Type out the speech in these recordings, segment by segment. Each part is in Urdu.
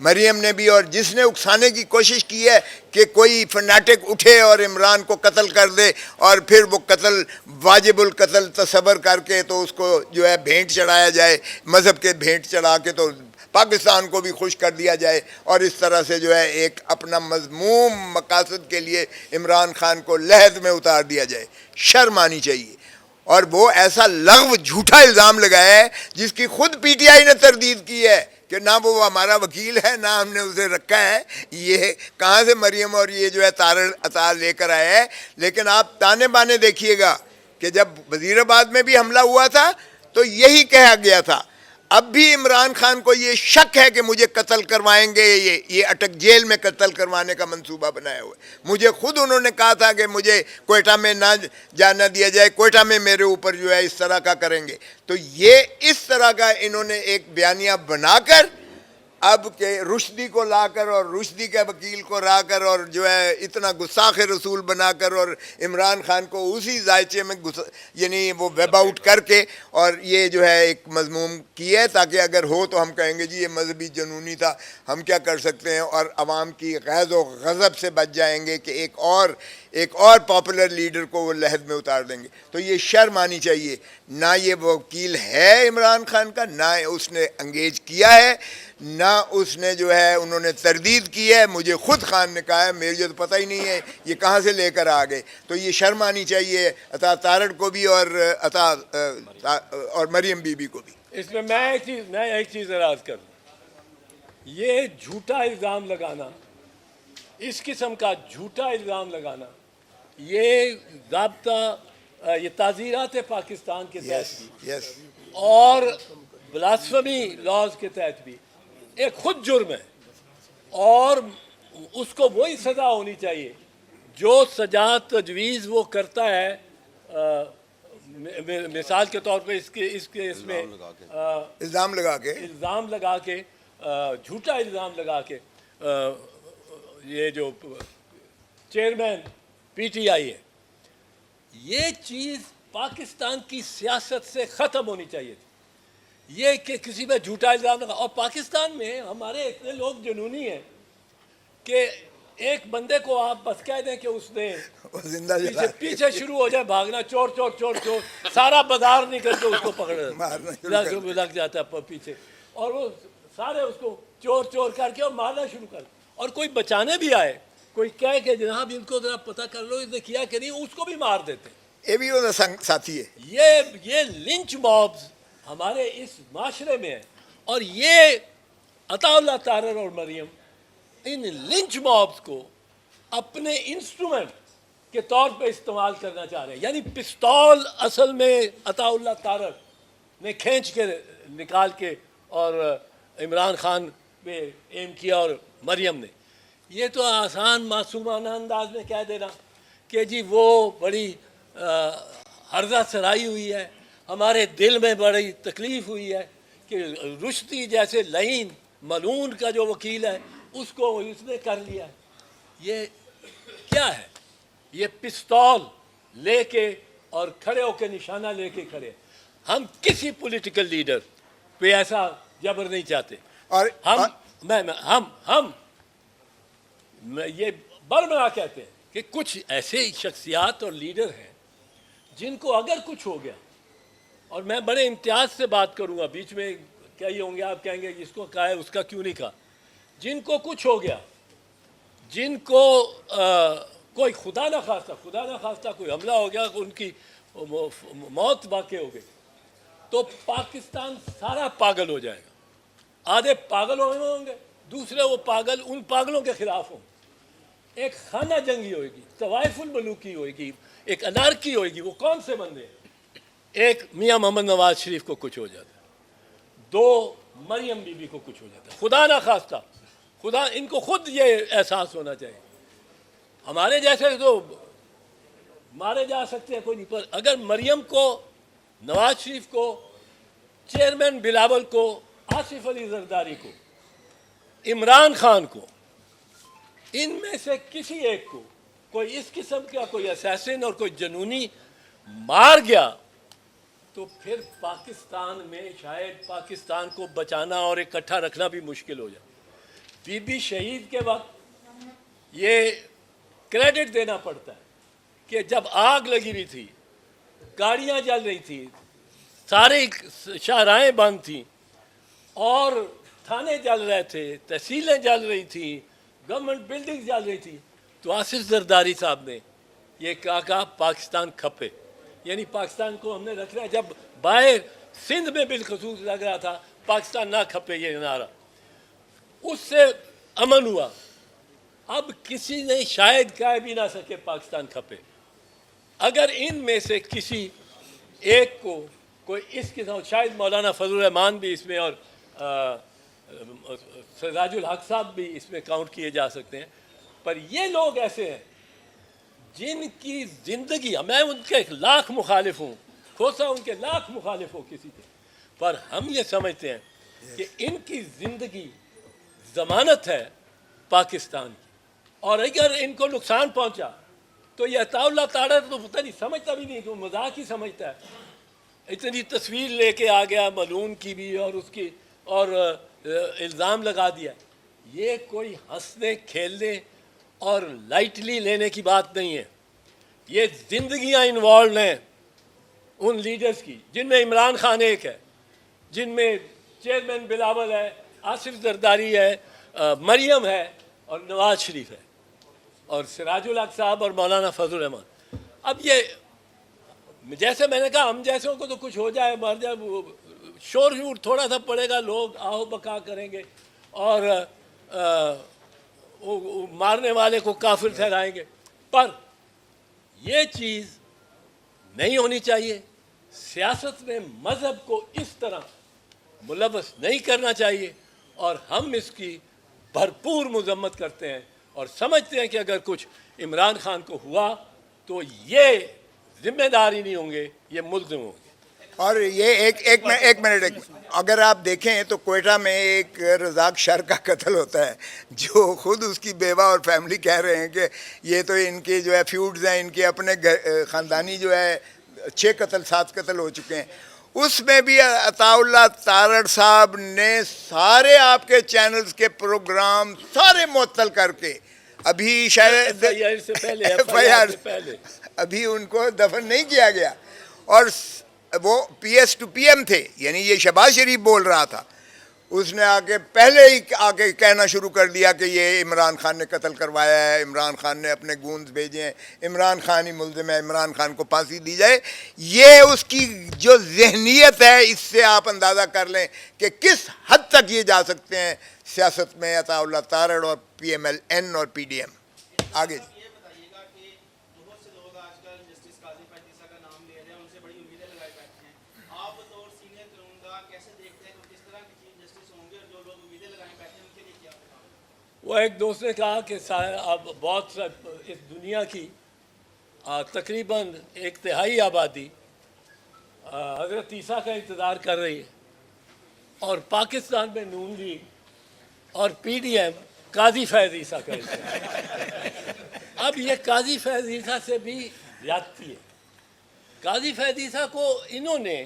مریم نے بھی, اور جس نے اکسانے کی کوشش کی ہے کہ کوئی فناٹک اٹھے اور عمران کو قتل کر دے اور پھر وہ قتل واجب القتل تصور کر کے تو اس کو جو ہے بھینٹ چڑھایا جائے, مذہب کے بھینٹ چڑھا کے تو پاکستان کو بھی خوش کر دیا جائے, اور اس طرح سے جو ہے ایک اپنا مذموم مقاصد کے لیے عمران خان کو لحد میں اتار دیا جائے. شرم آنی چاہیے. اور وہ ایسا لغو جھوٹا الزام لگایا ہے جس کی خود پی ٹی آئی نے تردید کی ہے کہ نہ وہ ہمارا وکیل ہے نہ ہم نے اسے رکھا ہے. یہ کہاں سے مریم اور یہ جو ہے تارڑ عطا لے کر آیا ہے. لیکن آپ تانے بانے دیکھیے گا کہ جب وزیر آباد میں بھی حملہ ہوا تھا تو یہی کہا گیا تھا. اب بھی عمران خان کو یہ شک ہے کہ مجھے قتل کروائیں گے, یہ اٹک جیل میں قتل کروانے کا منصوبہ بنایا ہوا ہے. مجھے خود انہوں نے کہا تھا کہ مجھے کوئٹہ میں نہ جانا دیا جائے, کوئٹہ میں میرے اوپر جو ہے اس طرح کا کریں گے. تو یہ اس طرح کا انہوں نے ایک بیانیہ بنا کر اب کہ رشدی کو لا کر اور رشدی کے وکیل کو لا کر اور جو ہے اتنا گستاخ رسول بنا کر اور عمران خان کو اسی ذائچے میں یعنی وہ ویب آؤٹ کر کے اور یہ جو ہے ایک مضموم کی ہے تاکہ اگر ہو تو ہم کہیں گے جی یہ مذہبی جنونی تھا, ہم کیا کر سکتے ہیں, اور عوام کی غیظ و غضب سے بچ جائیں گے کہ ایک اور پاپولر لیڈر کو وہ لحد میں اتار دیں گے. تو یہ شرم آنی چاہیے. نہ یہ وکیل ہے عمران خان کا, نہ اس نے انگیج کیا ہے, نہ اس نے جو ہے انہوں نے تردید کی ہے. مجھے خود خان نے کہا ہے, میرے تو پتہ ہی نہیں ہے یہ کہاں سے لے کر آ گئے. تو یہ شرم آنی چاہیے عطا تارڑ کو بھی اور مریم بی بی کو بھی. اس میں میں ایک چیز اعراض کر دوں. یہ جھوٹا الزام لگانا, اس قسم کا جھوٹا الزام لگانا, یہ ضابطہ یہ تعزیرات پاکستان کے تحت بھی اور بلاسفمی لاز کے تحت بھی ایک خود جرم ہے, اور اس کو وہی سزا ہونی چاہیے جو سزا تجویز وہ کرتا ہے. مثال کے طور پہ اس میں الزام لگا کے جھوٹا الزام لگا کے یہ جو چیئرمین پی ٹی آئی ہے, یہ چیز پاکستان کی سیاست سے ختم ہونی چاہیے تھی. یہ کہ کسی پہ جھوٹا الزام لگا, اور پاکستان میں ہمارے اتنے لوگ جنونی ہیں کہ ایک بندے کو آپ بس کہہ دیں کہ اس نے پیچھے شروع ہو جائے بھاگنا, چور چور چور چور, سارا بازار نکل کے اس کو پکڑ لگ جاتا ہے پیچھے, اور وہ سارے اس کو چور چور کر کے اور مارنا شروع کر, اور کوئی بچانے بھی آئے, کوئی کہے کہ جناب ان کو ذرا پتہ کر لو اس نے کیا کہ نہیں, اس کو بھی مار دیتے. یہ بھی وہ ساتھی ہے. یہ لنچ مابز ہمارے اس معاشرے میں ہیں, اور یہ عطا اللہ تارڑ اور مریم ان لنچ مابز کو اپنے انسٹرومنٹ کے طور پہ استعمال کرنا چاہ رہے ہیں. یعنی پستول اصل میں عطا اللہ تارڑ نے کھینچ کے نکال کے اور عمران خان پہ ایم کیا, اور مریم نے یہ تو آسان معصومانہ انداز میں کہہ دینا کہ جی وہ بڑی ہرزہ سرائی ہوئی ہے, ہمارے دل میں بڑی تکلیف ہوئی ہے کہ رشدی جیسے لعین ملعون کا جو وکیل ہے اس کو اس نے کر لیا. یہ کیا ہے؟ یہ پستول لے کے اور کھڑے ہو کے نشانہ لے کے کھڑے. ہم کسی پولیٹیکل لیڈر پہ ایسا جبر نہیں چاہتے, اور ہم یہ برملا کہتے ہیں کہ کچھ ایسے شخصیات اور لیڈر ہیں جن کو اگر کچھ ہو گیا, اور میں بڑے امتیاز سے بات کروں گا, بیچ میں کیا ہوں گے آپ کہیں گے جس کو کہا ہے اس کا کیوں نہیں کہا, جن کو کچھ ہو گیا, جن کو کوئی خدا نہ خواستہ کوئی حملہ ہو گیا, ان کی موت واقع ہو گئی, تو پاکستان سارا پاگل ہو جائے گا. آدھے پاگل ہوں گے, دوسرے وہ پاگل ان پاگلوں کے خلاف ہوں. ایک خانہ جنگی ہوئے گی, طوائف الملوکی ہوئے گی, ایک انارکی ہوئے گی. وہ کون سے بندے ہیں؟ ایک میاں محمد نواز شریف کو کچھ ہو جاتا ہے, دو مریم بی بی کو کچھ ہو جاتا ہے, خدا نہ خواستہ. خدا ان کو خود یہ احساس ہونا چاہیے. ہمارے جیسے تو مارے جا سکتے ہیں کوئی نہیں, پر اگر مریم کو, نواز شریف کو, چیئرمین بلاول کو, آصف علی زرداری کو, عمران خان کو, ان میں سے کسی ایک کو کوئی اس قسم کا کوئی اسیسن اور کوئی جنونی مار گیا تو پھر پاکستان میں شاید پاکستان کو بچانا اور اکٹھا رکھنا بھی مشکل ہو جائے. بی بی شہید کے وقت یہ کریڈٹ دینا پڑتا ہے کہ جب آگ لگی ہوئی تھی، گاڑیاں جل رہی تھی، سارے شاہراہیں بند تھیں اور تھانے جل رہے تھے، تحصیلیں جل رہی تھیں، گورنمنٹ بلڈنگ جل رہی تھی، تو آصف زرداری صاحب نے یہ کہا پاکستان کھپے، یعنی پاکستان کو ہم نے رکھنا ہے. جب باہر سندھ میں بالخصوص لگ رہا تھا پاکستان نہ کھپے یہ نعرہ، اس سے امن ہوا. اب کسی نے شاید کہہ بھی نہ سکے پاکستان کھپے. اگر ان میں سے کسی ایک کو کوئی اس قسم، شاید مولانا فضل الرحمان بھی اس میں اور سراج الحق صاحب بھی اس میں کاؤنٹ کیے جا سکتے ہیں، پر یہ لوگ ایسے ہیں جن کی زندگی، میں ان کے لاکھ مخالف ہوں، کھوسا ان کے لاکھ مخالف ہوں کسی کے، پر ہم یہ سمجھتے ہیں کہ ان کی زندگی ضمانت ہے پاکستان کی، اور اگر ان کو نقصان پہنچا تو یہ عطا اللہ تعالیٰ تو پتہ نہیں سمجھتا بھی نہیں کہ وہ مذاق ہی سمجھتا ہے. اتنی تصویر لے کے آ گیا ملعون کی بھی اور اس کی، اور الزام لگا دیا. یہ کوئی ہنسنے کھیلنے اور لائٹلی لینے کی بات نہیں ہے. یہ زندگیاں انوالوڈ ہیں ان لیڈرز کی، جن میں عمران خان ایک ہے، جن میں چیئرمین بلاول ہے، آصف زرداری ہے، مریم ہے اور نواز شریف ہے اور سراج الحق صاحب اور مولانا فضل الرحمان. اب یہ جیسے میں نے کہا ہم جیسوں کو تو کچھ ہو جائے مر جائے، شور شور تھوڑا سا پڑے گا، لوگ آہو بکا کریں گے اور مارنے والے کو کافر ٹھہرائیں گے. پر یہ چیز نہیں ہونی چاہیے. سیاست میں مذہب کو اس طرح ملوث نہیں کرنا چاہیے، اور ہم اس کی بھرپور مذمت کرتے ہیں اور سمجھتے ہیں کہ اگر کچھ عمران خان کو ہوا تو یہ ذمہ داری نہیں ہوں گے، یہ ملزم ہوں گے. اور یہ ایک منٹ اگر آپ دیکھیں تو کوئٹہ میں ایک رزاق شر کا قتل ہوتا ہے، جو خود اس کی بیوہ اور فیملی کہہ رہے ہیں کہ یہ تو ان کے جو ہے فیوڈز ہیں، ان کے اپنے خاندانی جو ہے 6 قتل 7 قتل ہو چکے ہیں. اس میں بھی عطا اللہ تارڑ صاحب نے سارے آپ کے چینلز کے پروگرام سارے معطل کر کے ابھی شاید ابھی ان کو دفن نہیں کیا گیا، اور وہ پی ایس ٹو پی ایم تھے، یعنی یہ شہباز شریف بول رہا تھا، اس نے پہلے ہی آ کے کہنا شروع کر دیا کہ یہ عمران خان نے قتل کروایا ہے، عمران خان نے اپنے گونز بھیجے ہیں، عمران خان ہی ملزم ہے، عمران خان کو پھانسی دی جائے. یہ اس کی جو ذہنیت ہے، اس سے آپ اندازہ کر لیں کہ کس حد تک یہ جا سکتے ہیں سیاست میں عطا اللہ تارڑ اور پی ایم ایل این اور پی ڈی ایم. آگے وہ ایک دوست نے کہا کہ اب بہت اس دنیا کی تقریباً 1/3 آبادی حضرت عیسیٰ کا انتظار کر رہی ہے، اور پاکستان میں نون لیگ اور پی ڈی ایم قاضی فیض عیسیٰ کا انتظار. اب یہ قاضی فیض عیسیٰ سے بھی زیادتی ہے. قاضی فیض عیسیٰ کو انہوں نے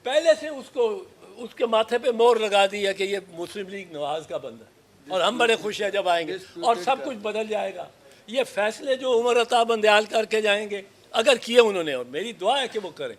پہلے سے اس کے ماتھے پہ مور لگا دی ہے کہ یہ مسلم لیگ نواز کا بندہ ہے، اور ہم بڑے خوش ہیں جب آئیں گے اور سب کچھ بدل جائے گا. یہ فیصلے جو عمر عطا بندیال کر کے جائیں گے، اگر کیے انہوں نے، اور میری دعا ہے کہ وہ کریں،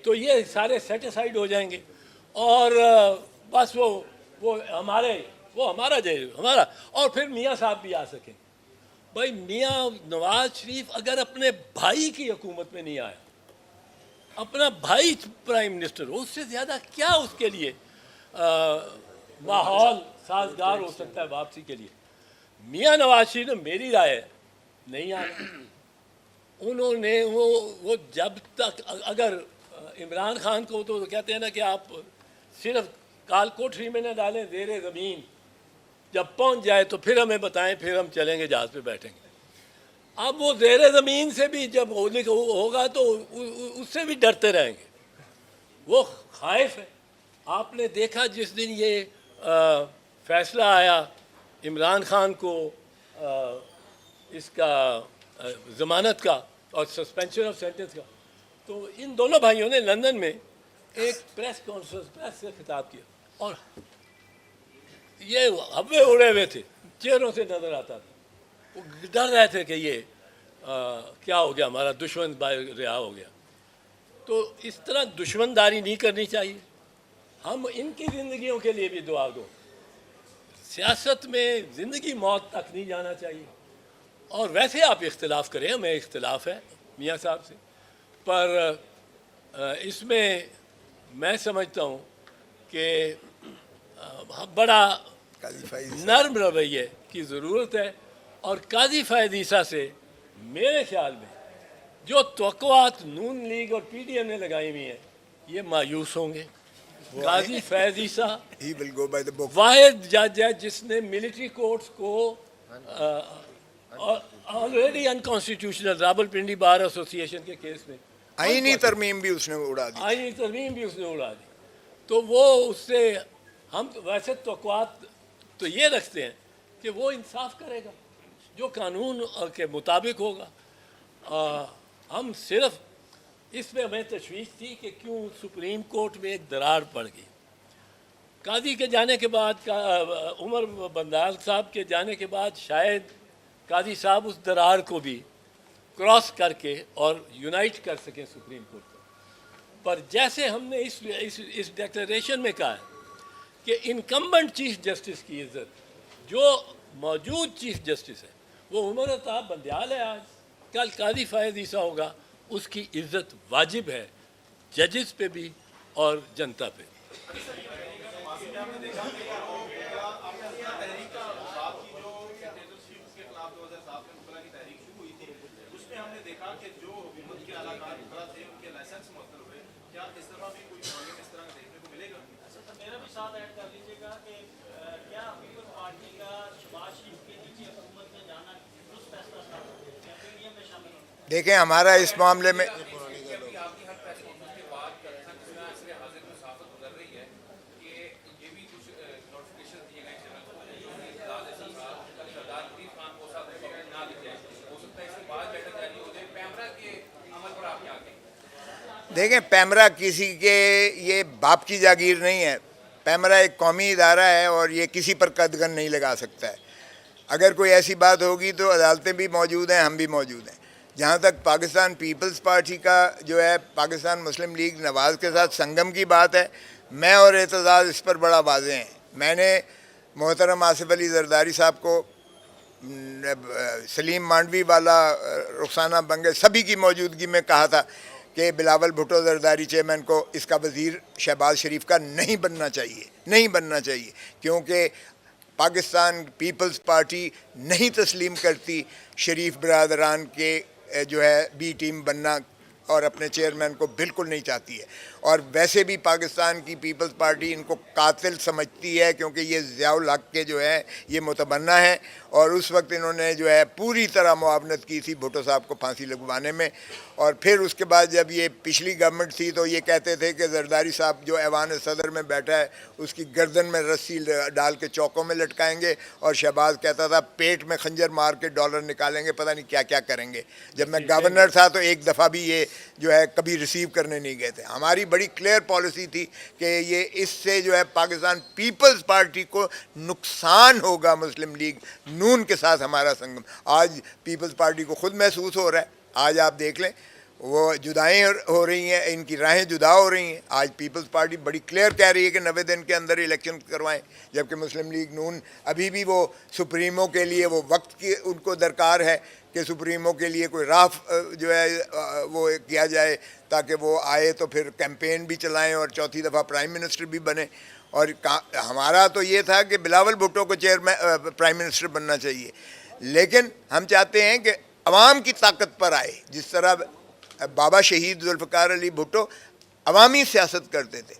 تو یہ سارے سیٹیسائیڈ ہو جائیں گے، اور بس وہ ہمارا ہمارا. اور پھر میاں صاحب بھی آ سکیں. بھائی میاں نواز شریف اگر اپنے بھائی کی حکومت میں نہیں آیا، اپنا بھائی پرائم منسٹر ہو، اس سے زیادہ کیا اس کے لیے ماحول سازگار ہو سکتا ہے واپسی کے لیے. میاں نواز شریف نے، میری رائے نہیں آنا. انہوں نے وہ جب تک، اگر عمران خان کو تو کہتے ہیں نا کہ آپ صرف کال کوٹری میں نہ ڈالیں، زیر زمین جب پہنچ جائے تو پھر ہمیں بتائیں، پھر ہم چلیں گے، جہاز پہ بیٹھیں گے. اب وہ زیر زمین سے بھی جب ہوگا تو اس سے بھی ڈرتے رہیں گے. وہ خائف ہے. آپ نے دیکھا جس دن یہ فیصلہ آیا عمران خان کو اس کا ضمانت کا اور سسپینشن آف سینٹنس کا، تو ان دونوں بھائیوں نے لندن میں ایک پریس کانفرنس سے خطاب کیا، اور یہ ہبے اڑے ہوئے تھے, چہروں سے نظر آتا تھا. وہ ڈر رہے تھے کہ یہ کیا ہو گیا, ہمارا دشمن رہا ہو گیا. تو اس طرح دشمن داری نہیں کرنی چاہیے. ہم ان کی زندگیوں کے لیے بھی دعا دو. سیاست میں زندگی موت تک نہیں جانا چاہیے. اور ویسے آپ اختلاف کریں, ہمیں اختلاف ہے میاں صاحب سے, پر اس میں سمجھتا ہوں کہ بڑا نرم رویے کی ضرورت ہے. اور قاضی فائد عیسیٰ سے میرے خیال میں جو توقعات نون لیگ اور پی ڈی ایم نے لگائی ہوئی ہیں یہ مایوس ہوں گے. قاضی فیض عیسیٰ واحد جج ہے جس نے ملٹری کورٹس کو آلریڈی انکانسٹیٹیوشنل راولپنڈی بار ایسوسی ایشن کے کیس میں آئینی ترمیم بھی اس نے اڑا دی. تو وہ اس سے ہم ویسے توقعات تو یہ رکھتے ہیں کہ وہ انصاف کرے گا جو قانون کے مطابق ہوگا. ہم صرف اس میں ہمیں تشویش تھی کہ کیوں سپریم کورٹ میں ایک درار پڑ گئی. قاضی کے جانے کے بعد, عمر بندال صاحب کے جانے کے بعد شاید قاضی صاحب اس درار کو بھی کراس کر کے اور یونائٹ کر سکیں سپریم کورٹ کو. پر جیسے ہم نے اس ڈیکلریشن میں کہا ہے کہ انکمبنٹ چیف جسٹس کی عزت, جو موجود چیف جسٹس ہے وہ عمر الطاف بندیال ہے, آج کل قاضی فائد عیسیٰ ہوگا, اس کی عزت واجب ہے ججز پہ بھی اور جنتا پہ بھی. دیکھیں ہمارا اس معاملے میں دیکھیں پیمرا کسی کے یہ باپ کی جاگیر نہیں ہے. پیمرا ایک قومی ادارہ ہے اور یہ کسی پر قدغن نہیں لگا سکتا ہے. اگر کوئی ایسی بات ہوگی تو عدالتیں بھی موجود ہیں, ہم بھی موجود ہیں. جہاں تک پاکستان پیپلز پارٹی کا جو ہے پاکستان مسلم لیگ نواز کے ساتھ سنگم کی بات ہے, میں اور اعتزاز اس پر بڑا واضح ہیں. میں نے محترم آصف علی زرداری صاحب کو, سلیم مانڈوی والا, رخسانہ بنگے, سبھی کی موجودگی میں کہا تھا کہ بلاول بھٹو زرداری چیئرمین کو اس کا وزیر شہباز شریف کا نہیں بننا چاہیے, کیونکہ پاکستان پیپلز پارٹی نہیں تسلیم کرتی شریف برادران کے جو ہے بی ٹیم بننا, اور اپنے چیئرمین کو بالکل نہیں چاہتی ہے. اور ویسے بھی پاکستان کی پیپلز پارٹی ان کو قاتل سمجھتی ہے, کیونکہ یہ ضیاء الحق کے جو ہے یہ متبنہ ہیں, اور اس وقت انہوں نے جو ہے پوری طرح معاونت کی تھی بھٹو صاحب کو پھانسی لگوانے میں. اور پھر اس کے بعد جب یہ پچھلی گورنمنٹ تھی تو یہ کہتے تھے کہ زرداری صاحب جو ایوان صدر میں بیٹھا ہے اس کی گردن میں رسی ڈال کے چوکوں میں لٹکائیں گے, اور شہباز کہتا تھا پیٹ میں خنجر مار کے ڈالر نکالیں گے, پتہ نہیں کیا کیا کریں گے. جب میں گورنر تھا تو ایک دفعہ بھی یہ جو ہے کبھی ریسیو کرنے نہیں گئے تھے. ہماری بڑی کلیئر پالیسی تھی کہ یہ اس سے جو ہے پاکستان پیپلز پارٹی کو نقصان ہوگا. مسلم لیگ نون کے ساتھ ہمارا سنگم آج پیپلز پارٹی کو خود محسوس ہو رہا ہے. آج آپ دیکھ لیں وہ جدائیں ہو رہی ہیں, ان کی راہیں جدا ہو رہی ہیں. آج پیپلز پارٹی بڑی کلیئر کہہ رہی ہے کہ 90 دن کے اندر الیکشن کروائیں, جبکہ مسلم لیگ نون ابھی بھی وہ سپریمو کے لیے وہ وقت کی ان کو درکار ہے کہ سپریمو کے لیے کوئی راہ جو ہے وہ کیا جائے تاکہ وہ آئے تو پھر کیمپین بھی چلائیں اور چوتھی دفعہ پرائم منسٹر بھی بنے. اور ہمارا تو یہ تھا کہ بلاول بھٹو کو پرائم منسٹر بننا چاہیے, لیکن ہم چاہتے ہیں کہ عوام کی طاقت پر آئے. جس طرح بابا شہید ذوالفقار علی بھٹو عوامی سیاست کرتے تھے,